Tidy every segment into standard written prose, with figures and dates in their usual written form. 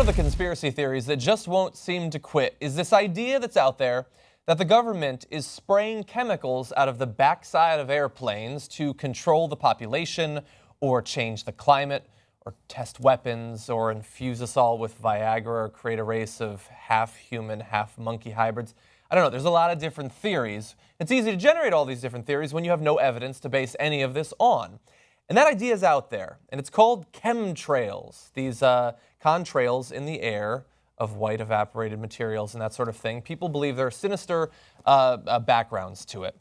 of the conspiracy theories that just won't seem to quit is this idea that's out there that the government is spraying chemicals out of the backside of airplanes to control the population or change the climate or test weapons or infuse us all with Viagra or create a race of half human, half monkey hybrids. I don't know, there's a lot of different theories. It's easy to generate all these different theories when you have no evidence to base any of this on. And that idea is out there, and it's called chemtrails, these contrails in the air of white evaporated materials and that sort of thing. People believe there are sinister backgrounds to it.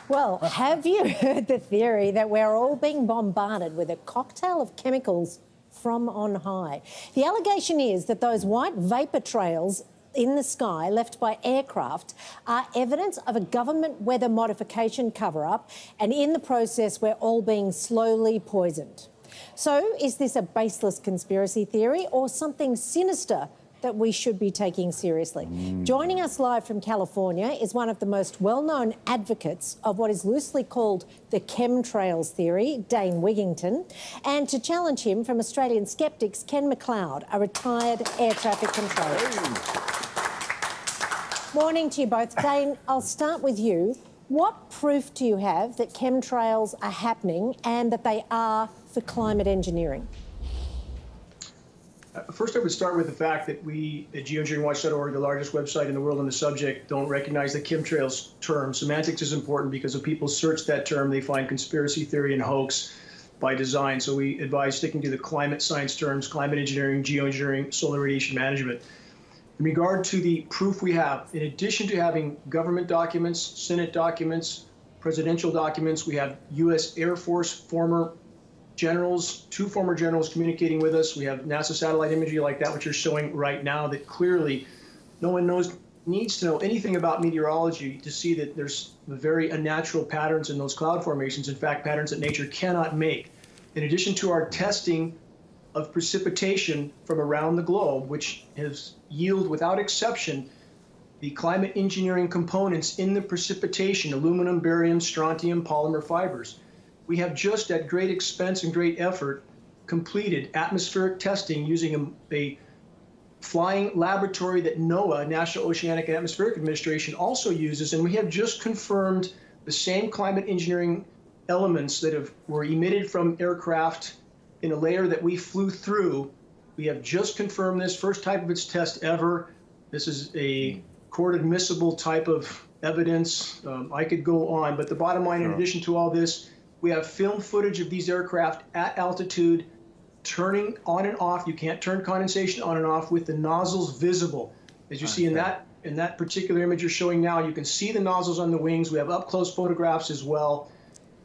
Well, have you heard the theory that we're all being bombarded with a cocktail of chemicals from on high? The allegation is that those white vapour trails in the sky left by aircraft are evidence of a government weather modification cover-up, and in the process we're all being slowly poisoned. So is this a baseless conspiracy theory or something sinister that we should be taking seriously? Joining us live from California is one of the most well-known advocates of what is loosely called the chemtrails theory, Dane Wigington, and to challenge him from Australian Skeptics, Ken McLeod, a retired air traffic controller. Morning to you both. Dane, I'll start with you. What proof do you have that chemtrails are happening and that they are for climate engineering? First, I would start with the fact that we at geoengineeringwatch.org, the largest website in the world on the subject, don't recognize the chemtrails term. Semantics is important because if people search that term, they find conspiracy theory and hoax by design. So we advise sticking to the climate science terms: climate engineering, geoengineering, solar radiation management. In regard to the proof we have, in addition to having government documents, Senate documents, presidential documents, we have U.S. Air Force former generals, 2 former generals communicating with us. We have NASA satellite imagery like that, which you're showing right now, that clearly no one needs to know anything about meteorology to see that there's very unnatural patterns in those cloud formations. In fact, patterns that nature cannot make. In addition to our testing of precipitation from around the globe, which has yielded without exception the climate engineering components in the precipitation: aluminum, barium, strontium, polymer fibers. We have just at great expense and great effort completed atmospheric testing using a flying laboratory that NOAA, National Oceanic and Atmospheric Administration, also uses, and we have just confirmed the same climate engineering elements that were emitted from aircraft in a layer that we flew through. We have just confirmed this, first type of its test ever. This is a court admissible type of evidence. I could go on, but the bottom line, in addition to all this, we have film footage of these aircraft at altitude turning on and off. You can't turn condensation on and off with the nozzles visible. As you see in that particular image you're showing now, you can see the nozzles on the wings. We have up-close photographs as well.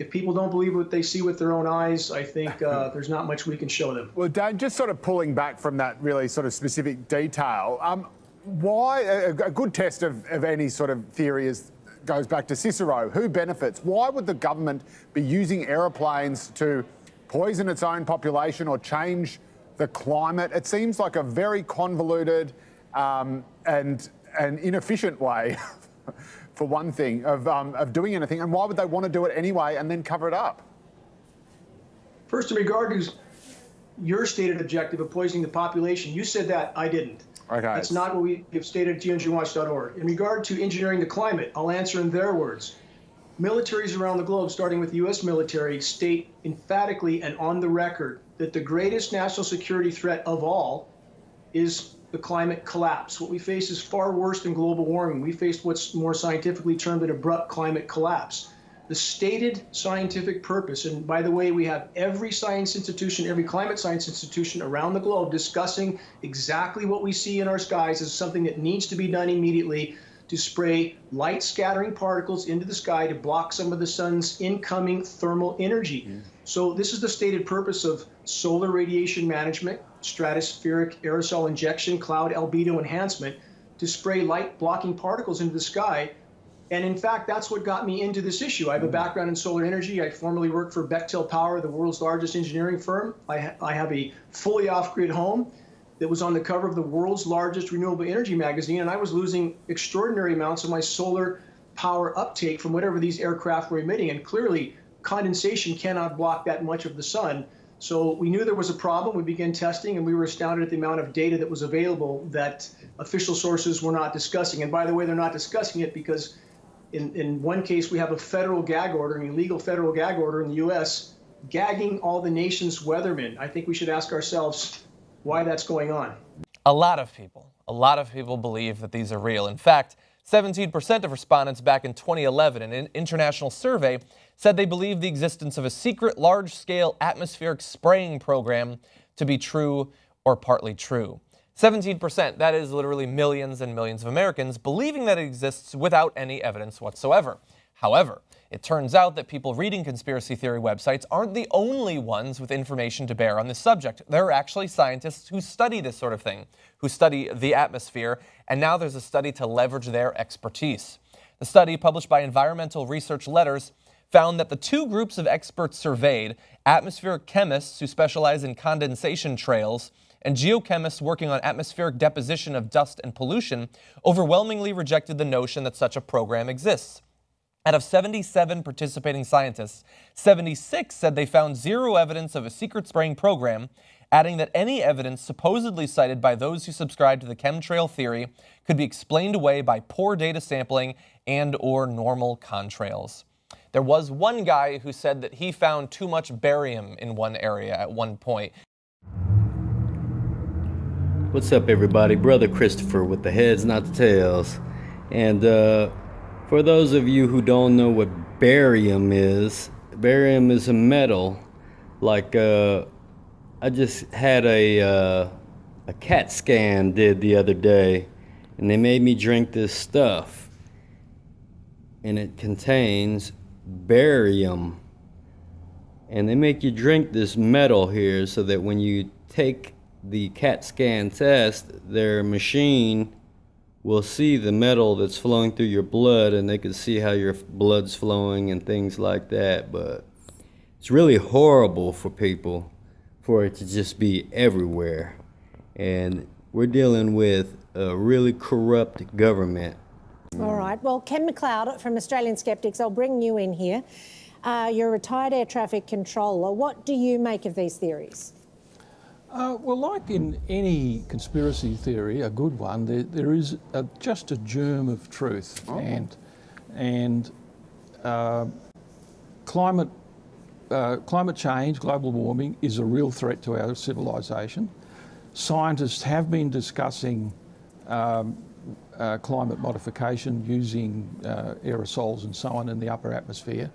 If people don't believe what they see with their own eyes, I think there's not much we can show them. Well, Dan, just sort of pulling back from that really sort of specific detail, why a good test of any sort of theory goes back to Cicero. Who benefits? Why would the government be using aeroplanes to poison its own population or change the climate? It seems like a very convoluted and inefficient way, for one thing, of doing anything. And why would they want to do it anyway and then cover it up? First, in regard to your stated objective of poisoning the population, you said that, I didn't. Okay. That's not what we have stated at geoengineeringwatch.org. In regard to engineering the climate, I'll answer in their words. Militaries around the globe, starting with the U.S. military, state emphatically and on the record that the greatest national security threat of all is the climate collapse. What we face is far worse than global warming. We face what's more scientifically termed an abrupt climate collapse. The stated scientific purpose, and by the way, we have every science institution, every climate science institution around the globe discussing exactly what we see in our skies as something that needs to be done immediately to spray light scattering particles into the sky to block some of the sun's incoming thermal energy. So this is the stated purpose of solar radiation management, stratospheric aerosol injection, cloud albedo enhancement, to spray light blocking particles into the sky. And in fact, that's what got me into this issue. I have a background in solar energy. I formerly worked for Bechtel Power, the world's largest engineering firm. I have a fully off-grid home that was on the cover of the world's largest renewable energy magazine, and I was losing extraordinary amounts of my solar power uptake from whatever these aircraft were emitting. And clearly, condensation cannot block that much of the sun. So we knew there was a problem. We began testing, and we were astounded at the amount of data that was available that official sources were not discussing. And by the way, they're not discussing it because in one case, we have a federal gag order, an illegal federal gag order in the U.S., gagging all the nation's weathermen. I think we should ask ourselves why that's going on. A lot of people believe that these are real. In fact, 17% of respondents back in 2011 in an international survey said they believed the existence of a secret large-scale atmospheric spraying program to be true or partly true. 17%, that is literally millions and millions of Americans believing that it exists without any evidence whatsoever. However, it turns out that people reading conspiracy theory websites aren't the only ones with information to bear on this subject. There are actually scientists who study this sort of thing, who study the atmosphere, and now there's a study to leverage their expertise. The study, published by Environmental Research Letters, found that the two groups of experts surveyed, atmospheric chemists who specialize in condensation trails and geochemists working on atmospheric deposition of dust and pollution, overwhelmingly rejected the notion that such a program exists. Out of 77 participating scientists, 76 said they found zero evidence of a secret spraying program, adding that any evidence supposedly cited by those who subscribe to the chemtrail theory could be explained away by poor data sampling and/or normal contrails. There was one guy who said that he found too much barium in one area at one point. What's up, everybody? Brother Christopher with the heads, not the tails. And for those of you who don't know what barium is a metal. Like I just had a CAT scan did the other day, and they made me drink this stuff, and it contains barium. And they make you drink this metal here so that when you take the CAT scan test, their machine will see the metal that's flowing through your blood, and they can see how your blood's flowing and things like that. But it's really horrible for people for it to just be everywhere. And we're dealing with a really corrupt government. All right. Well, Ken McLeod from Australian Skeptics, I'll bring you in here. You're a retired air traffic controller. What do you make of these theories? Well, like in any conspiracy theory, a good one, there is just a germ of truth. Oh. And climate change, global warming, is a real threat to our civilization. Scientists have been discussing climate modification using aerosols and so on in the upper atmosphere.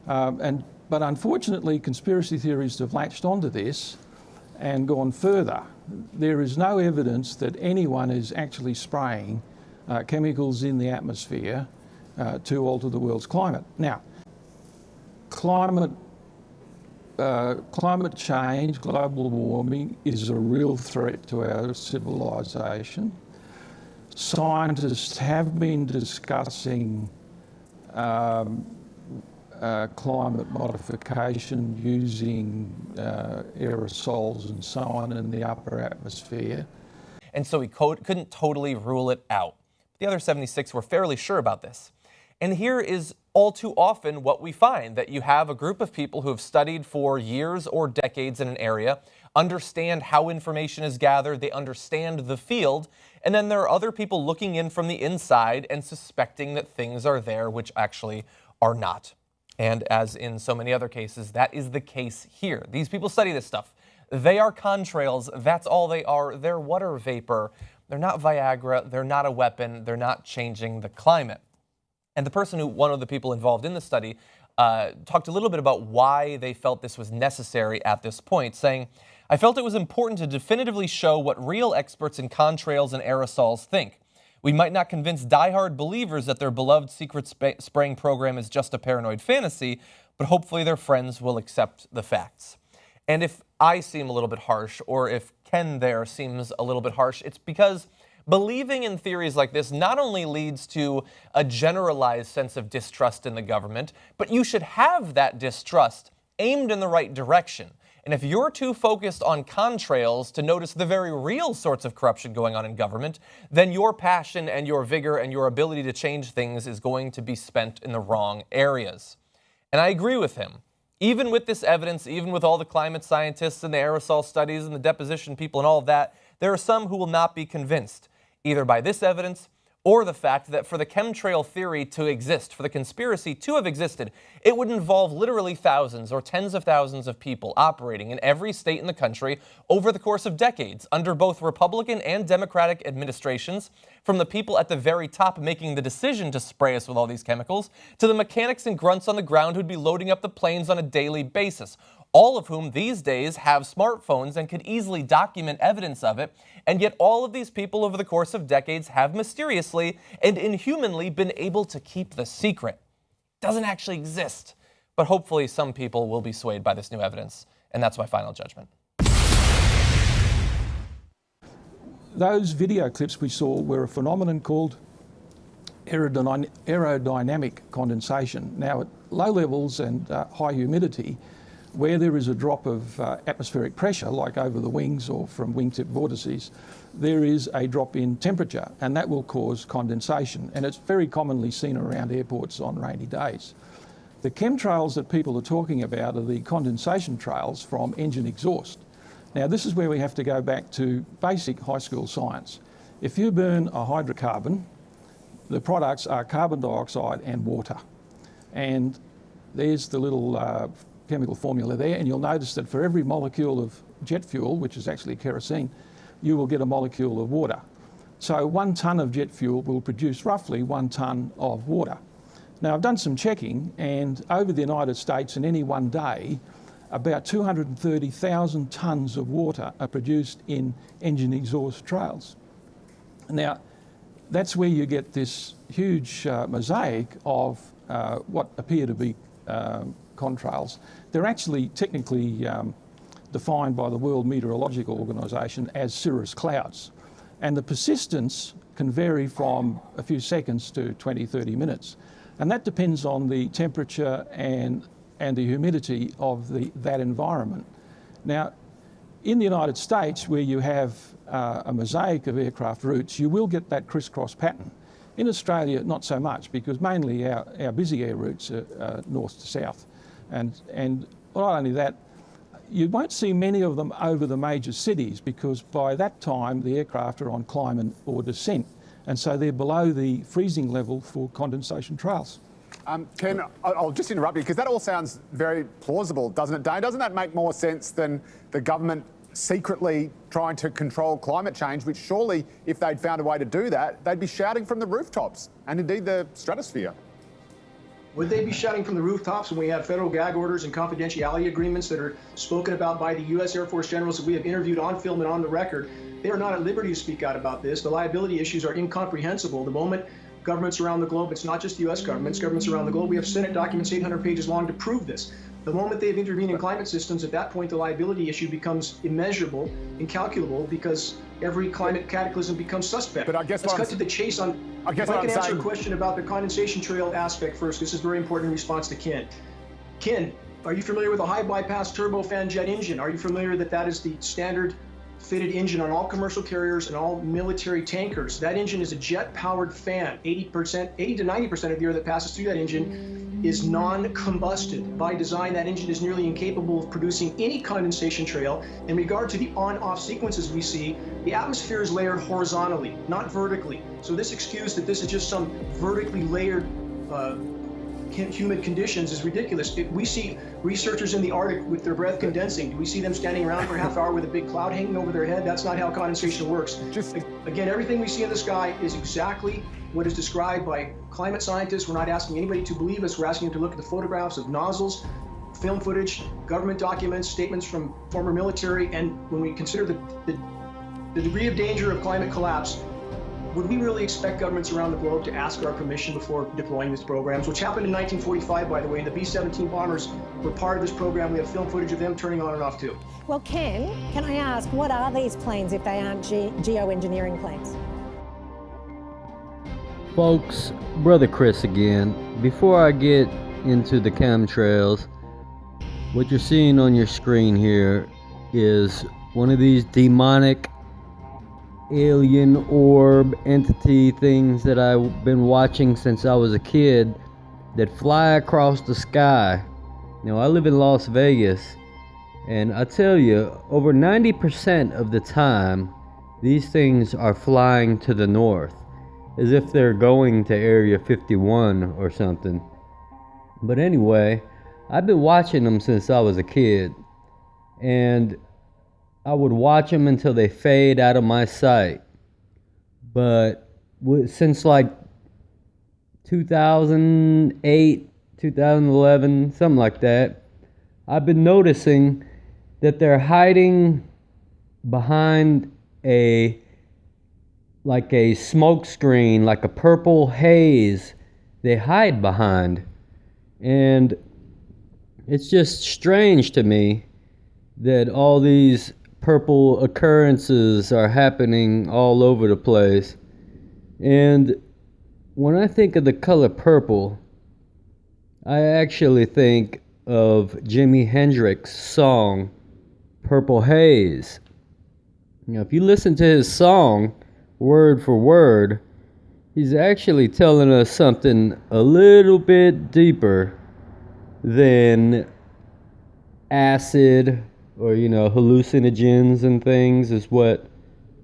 But unfortunately, conspiracy theories have latched onto this and gone further. There is no evidence that anyone is actually spraying chemicals in the atmosphere to alter the world's climate. Now, climate change, global warming, is a real threat to our civilization. Scientists have been discussing climate modification using aerosols and so on in the upper atmosphere. And so we couldn't totally rule it out. The other 76 were fairly sure about this. And here is all too often what we find, that you have a group of people who have studied for years or decades in an area, understand how information is gathered, they understand the field, and then there are other people looking in from the inside and suspecting that things are there which actually are not. And as in so many other cases, that is the case here. These people study this stuff. They are contrails. That's all they are. They're water vapor. They're not Viagra. They're not a weapon. They're not changing the climate. And the person one of the people involved in the study, talked a little bit about why they felt this was necessary at this point, saying, "I felt it was important to definitively show what real experts in contrails and aerosols think. We might not convince diehard believers that their beloved secret spraying program is just a paranoid fantasy, but hopefully their friends will accept the facts." And if I seem a little bit harsh, or if Ken there seems a little bit harsh, it's because believing in theories like this not only leads to a generalized sense of distrust in the government, but you should have that distrust aimed in the right direction. And if you're too focused on contrails to notice the very real sorts of corruption going on in government, then your passion and your vigor and your ability to change things is going to be spent in the wrong areas. And I agree with him. Even with this evidence, even with all the climate scientists and the aerosol studies and the deposition people and all of that, there are some who will not be convinced, either by this evidence or the fact that for the chemtrail theory to exist, for the conspiracy to have existed, it would involve literally thousands or tens of thousands of people operating in every state in the country over the course of decades, under both Republican and Democratic administrations, from the people at the very top making the decision to spray us with all these chemicals, to the mechanics and grunts on the ground who'd be loading up the planes on a daily basis, all of whom these days have smartphones and could easily document evidence of it, and yet all of these people over the course of decades have mysteriously and inhumanly been able to keep the secret. It doesn't actually exist, but hopefully some people will be swayed by this new evidence, and that's my final judgment. Those video clips we saw were a phenomenon called aerodynamic condensation. Now, at low levels and high humidity, where there is a drop of atmospheric pressure, like over the wings or from wingtip vortices, there is a drop in temperature, and that will cause condensation. And it's very commonly seen around airports on rainy days. The chemtrails that people are talking about are the condensation trails from engine exhaust. Now, this is where we have to go back to basic high school science. If you burn a hydrocarbon, the products are carbon dioxide and water. And there's the little chemical formula there, and you'll notice that for every molecule of jet fuel, which is actually kerosene, you will get a molecule of water. So 1 tonne of jet fuel will produce roughly 1 tonne of water. Now, I've done some checking, and over the United States in any one day, about 230,000 tonnes of water are produced in engine exhaust trails. Now, that's where you get this huge mosaic of what appear to be contrails. They're actually technically defined by the World Meteorological Organization as cirrus clouds. And the persistence can vary from a few seconds to 20, 30 minutes. And that depends on the temperature and the humidity of that environment. Now, in the United States, where you have a mosaic of aircraft routes, you will get that crisscross pattern. In Australia, not so much, because mainly our busy air routes are north to south. And not only that, you won't see many of them over the major cities, because by that time the aircraft are on climb or descent, and so they're below the freezing level for condensation trails. Ken, I'll just interrupt you, because that all sounds very plausible, doesn't it, Dane? Doesn't that make more sense than the government secretly trying to control climate change, which surely, if they'd found a way to do that, they'd be shouting from the rooftops and indeed the stratosphere? Would they be shouting from the rooftops when we have federal gag orders and confidentiality agreements that are spoken about by the U.S. Air Force generals that we have interviewed on film and on the record? They are not at liberty to speak out about this. The liability issues are incomprehensible. The moment governments around the globe, it's not just U.S. governments around the globe, we have Senate documents 800 pages long to prove this. The moment they've intervened in climate systems, at that point the liability issue becomes immeasurable, incalculable, because every climate cataclysm becomes suspect. But I guess let's cut to the chase on. If I can answer a question about the condensation trail aspect first, this is very important in response to Ken. Ken, are you familiar with a high bypass turbofan jet engine? Are you familiar that that is the standard fitted engine on all commercial carriers and all military tankers? That engine is a jet-powered fan. 80 to 90% of the air that passes through that engine is non-combusted. By design, that engine is nearly incapable of producing any condensation trail. In regard to the on-off sequences we see, the atmosphere is layered horizontally, not vertically. So this excuse that this is just some vertically layered humid conditions is ridiculous. We see researchers in the Arctic with their breath condensing. Do we see them standing around for a half hour with a big cloud hanging over their head? That's not how condensation works. Again, everything we see in the sky is exactly what is described by climate scientists. We're not asking anybody to believe us. We're asking them to look at the photographs of nozzles, film footage, government documents, statements from former military, and when we consider the degree of danger of climate collapse, would we really expect governments around the globe to ask our permission before deploying these programs, which happened in 1945, by the way? The B-17 bombers were part of this program. We have film footage of them turning on and off, too. Well, Ken, can I ask, what are these planes if they aren't geoengineering planes? Folks, Brother Chris again. Before I get into the chemtrails, what you're seeing on your screen here is one of these demonic alien orb entity things that I've been watching since I was a kid that fly across the sky You know, I live in Las Vegas, and I tell you, over 90% of the time, these things are flying to the north, as if they're going to Area 51 or something. But anyway, I've been watching them since I was a kid, and I would watch them until they fade out of my sight. But since like 2008, 2011, something like that, I've been noticing that they're hiding behind a smoke screen, like a purple haze they hide behind. And it's just strange to me that all these purple occurrences are happening all over the place. And when I think of the color purple, I actually think of Jimi Hendrix's song, Purple Haze. You know, if you listen to his song, word for word, he's actually telling us something a little bit deeper than acid or, you know, hallucinogens and things is what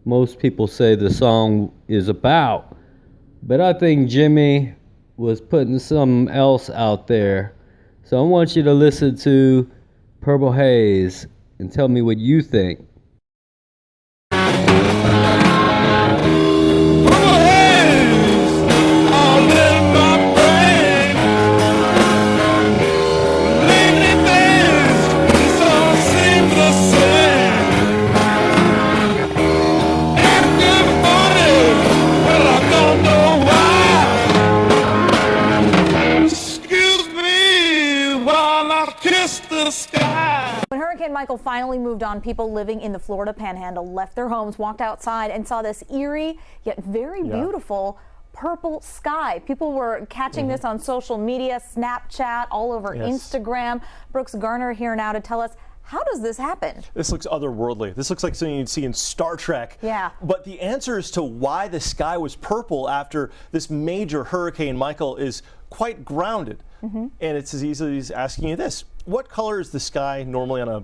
most people say the song is about. But I think Jimmy was putting something else out there. So I want you to listen to Purple Haze and tell me what you think. When Hurricane Michael finally moved on, people living in the Florida Panhandle left their homes, walked outside, and saw this eerie yet very beautiful purple sky. People were catching this on social media, Snapchat, all over Instagram. Brooks Garner here now to tell us, how does this happen? This looks otherworldly. This looks like something you'd see in Star Trek. Yeah. But the answer as to why the sky was purple after this major Hurricane Michael is quite grounded. And it's as easy as asking you this. What color is the sky normally on a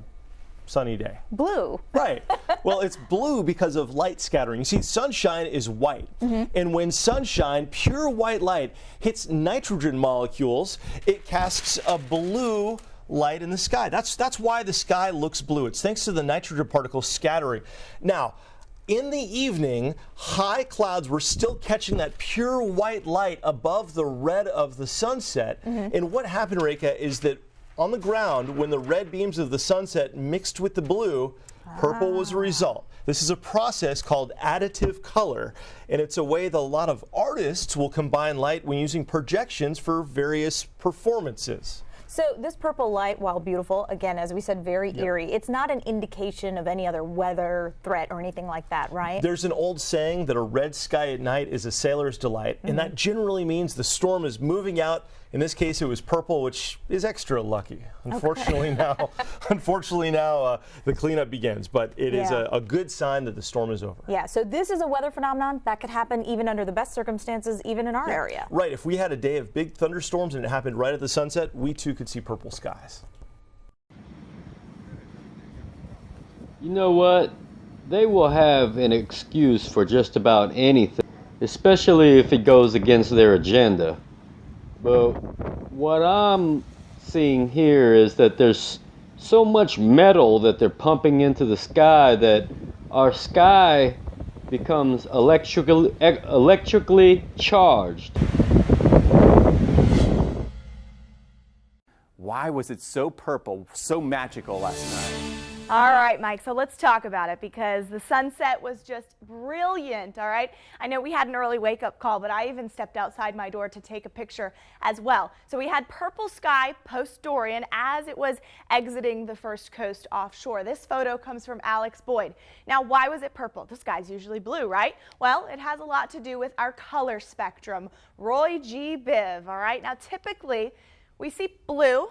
sunny day? Blue. Right. Well, it's blue because of light scattering. You see, sunshine is white. And when sunshine, pure white light, hits nitrogen molecules, it casts a blue light in the sky. That's why the sky looks blue. It's thanks to the nitrogen particles scattering. Now, in the evening, high clouds were still catching that pure white light above the red of the sunset. And what happened, Reka, is that on the ground, when the red beams of the sunset mixed with the blue, purple was a result. This is a process called additive color, and it's a way that a lot of artists will combine light when using projections for various performances. So this purple light, while beautiful, again, as we said, very eerie, it's not an indication of any other weather threat or anything like that, right? There's an old saying that a red sky at night is a sailor's delight, and that generally means the storm is moving out. In this case, it was purple, which is extra lucky. Unfortunately, now the cleanup begins, but it is a good sign that the storm is over. Yeah, so this is a weather phenomenon that could happen even under the best circumstances, even in our area. Right, if we had a day of big thunderstorms and it happened right at the sunset, we too could see purple skies. You know what? They will have an excuse for just about anything, especially if it goes against their agenda. But what I'm seeing here is that there's so much metal that they're pumping into the sky that our sky becomes electrically charged. Why was it so purple, so magical last night? All right, Mike, so let's talk about it because the sunset was just brilliant, all right? I know we had an early wake-up call, but I even stepped outside my door to take a picture as well. So we had purple sky post-Dorian as it was exiting the First Coast offshore. This photo comes from Alex Boyd. Now, why was it purple? The sky's usually blue, right? Well, it has a lot to do with our color spectrum. Roy G. Biv, all right? Now, typically, we see blue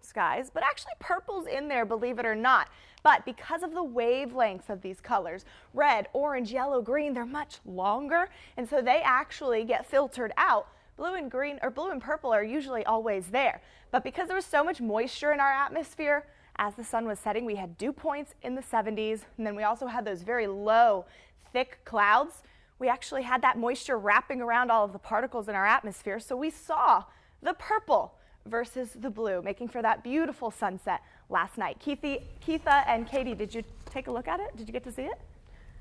skies, but actually purple's in there, believe it or not. But because of the wavelengths of these colors, red, orange, yellow, green, they're much longer, and so they actually get filtered out blue and green, or blue and purple, are usually always there. But because there was so much moisture in our atmosphere, as the sun was setting, we had dew points in the 70s, and then we also had those very low, thick clouds. We actually had that moisture wrapping around all of the particles in our atmosphere, so we saw the purple versus the blue, making for that beautiful sunset last night. Keitha and Katie, did you take a look at it? Did you get to see it?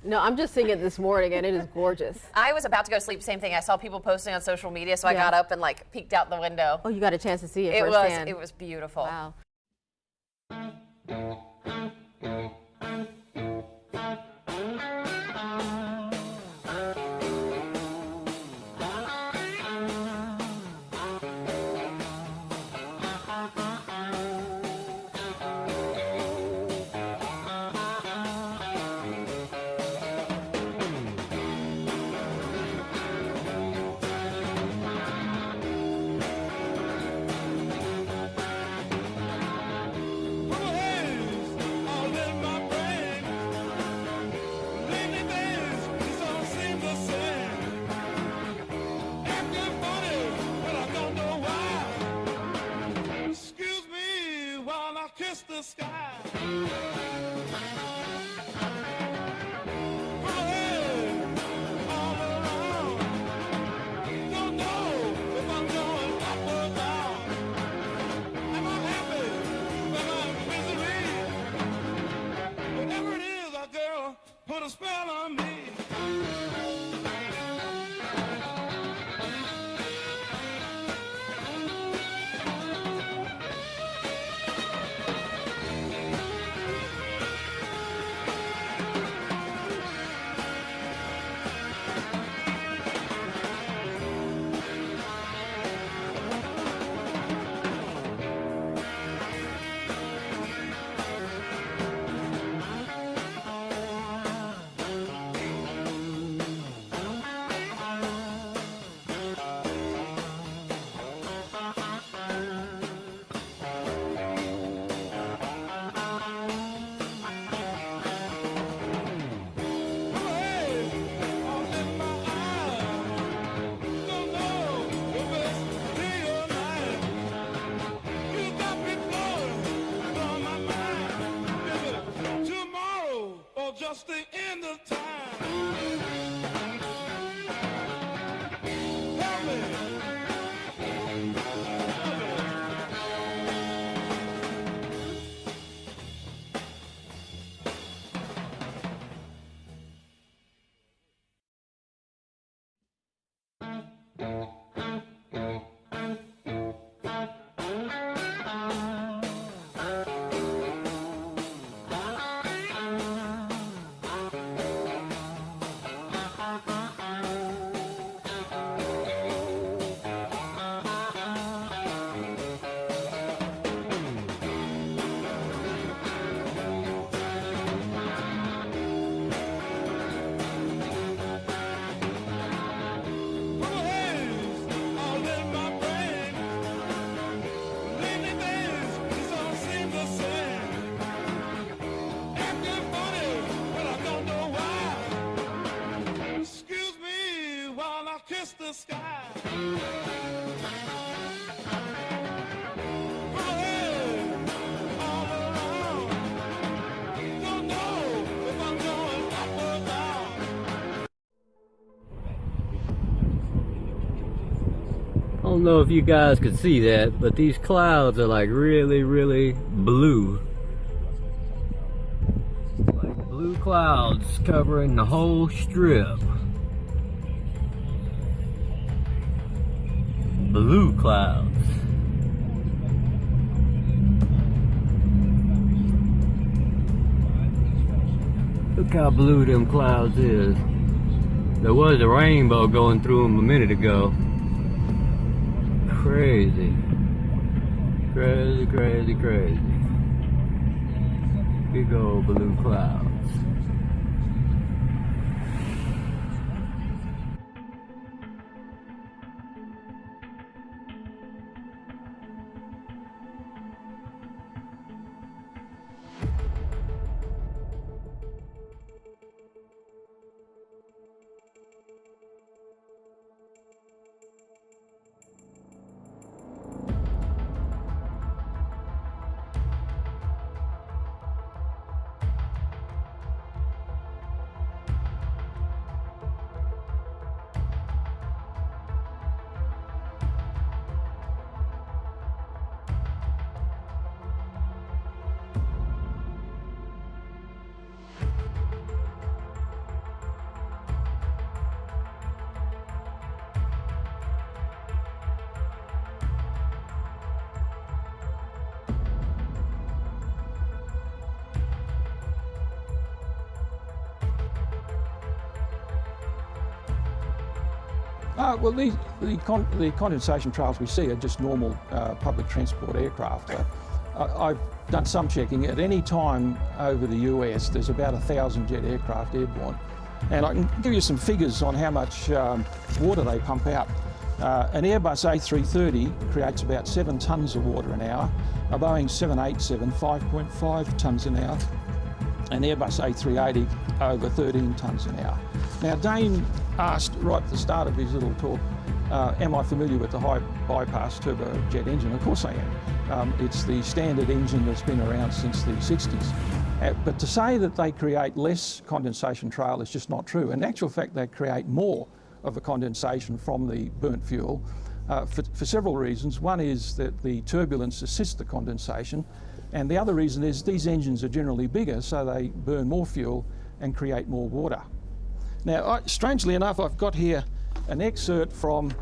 No, I'm just seeing it this morning, and it is gorgeous. I was about to go to sleep, same thing. I saw people posting on social media, so I got up and like peeked out the window. Oh, you got a chance to see it It firsthand. was beautiful. Wow. Kiss the sky. Don't know if I'm going up or down. Am I happy? Am I misery? Whatever it is, that girl put a spell on me. Just the end of time. Help me. Kiss the sky. All around. Don't know if I'm going up or down. I don't know if you guys could see that, but these clouds are like really, really blue. Like blue clouds covering the whole strip. Blue clouds. Look how blue them clouds is. There was a rainbow going through them a minute ago. Crazy. Crazy, crazy, crazy. Big old blue clouds. Well, the condensation trails we see are just normal public transport aircraft. I've done some checking. At any time over the US, there's about 1,000 jet aircraft airborne. And I can give you some figures on how much water they pump out. An Airbus A330 creates about 7 tonnes of water an hour, a Boeing 787 5.5 tonnes an hour, an Airbus A380 over 13 tonnes an hour. Now, Dane asked right at the start of his little talk, am I familiar with the high bypass turbojet engine? Of course I am. It's the standard engine that's been around since the 60s. But to say that they create less condensation trail is just not true. In actual fact, they create more of a condensation from the burnt fuel for several reasons. One is that the turbulence assists the condensation, and the other reason is these engines are generally bigger, so they burn more fuel and create more water. Now, strangely enough, I've got here an excerpt from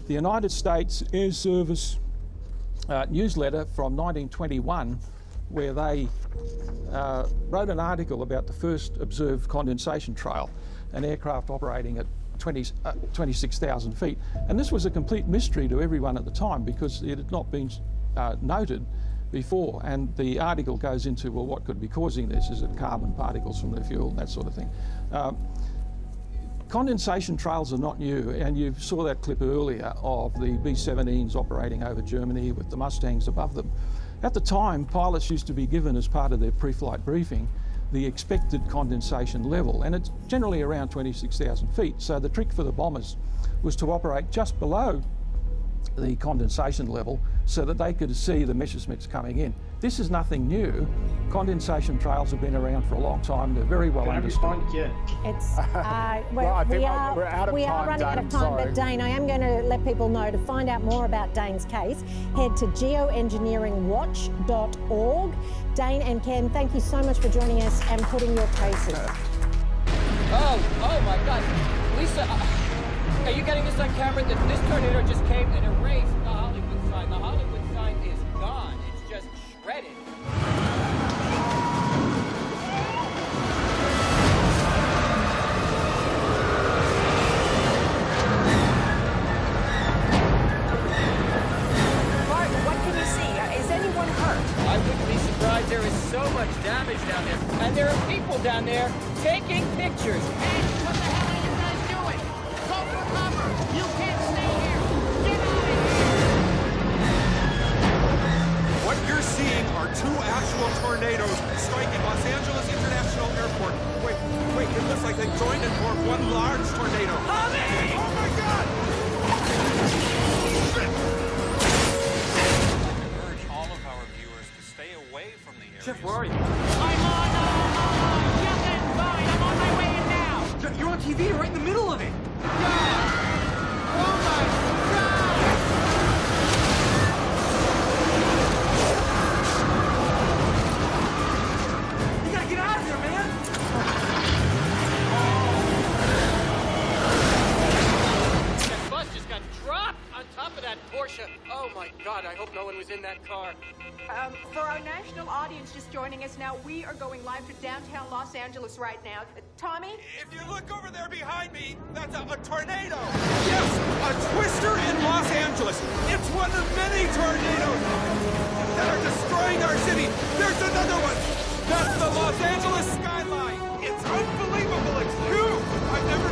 the United States Air Service newsletter from 1921, where they wrote an article about the first observed condensation trail, an aircraft operating at 26,000 feet. And this was a complete mystery to everyone at the time because it had not been noted before. And the article goes into, well, what could be causing this? Is it carbon particles from the fuel, that sort of thing. Condensation trails are not new, and you saw that clip earlier of the B-17s operating over Germany with the Mustangs above them. At the time, pilots used to be given as part of their pre-flight briefing the expected condensation level, and it's generally around 26,000 feet. So the trick for the bombers was to operate just below the condensation level so that they could see the Messerschmitts coming in. This is nothing new. Condensation trails have been around for a long time. They're very well understood. Can I respond again? It's, Well, we we're out of are time, running out of Dane, time, sorry. but Dane, I am going to let people know to find out more about Dane's case, head to geoengineeringwatch.org. Dane and Ken, thank you so much for joining us and putting your cases. Oh my God. Lisa, are you getting this on camera? This tornado just came and erased the Hollywood sign. The Hollywood sign is gone. It's just shredded. Martin, what can you see? Is anyone hurt? I wouldn't be surprised. There is so much damage down there. And there are people down there taking pictures. Hey, what the hell are you guys doing? Go for cover! You can't stay here! Get out of here! What you're seeing are 2 actual tornadoes striking Los Angeles International Airport. Wait, it looks like they joined and formed one large tornado. Honey! Oh my God! Urge all of our viewers to stay away from the area. Jeff, where are you? I'm on Jetland's fine. I'm on my way in now. You're on TV, you're right in the middle of it. Oh my God! You gotta get out of here, man! That bus just got dropped on top of that Porsche. Oh my God, I hope no one was in that car. For our national audience just joining us now, we are going live to downtown Los Angeles right now. Tommy? If you look over there behind me, that's a tornado! Yes, a twister in Los Angeles. It's one of many tornadoes that are destroying our city. There's another one. That's the Los Angeles skyline. It's unbelievable. It's huge. I've never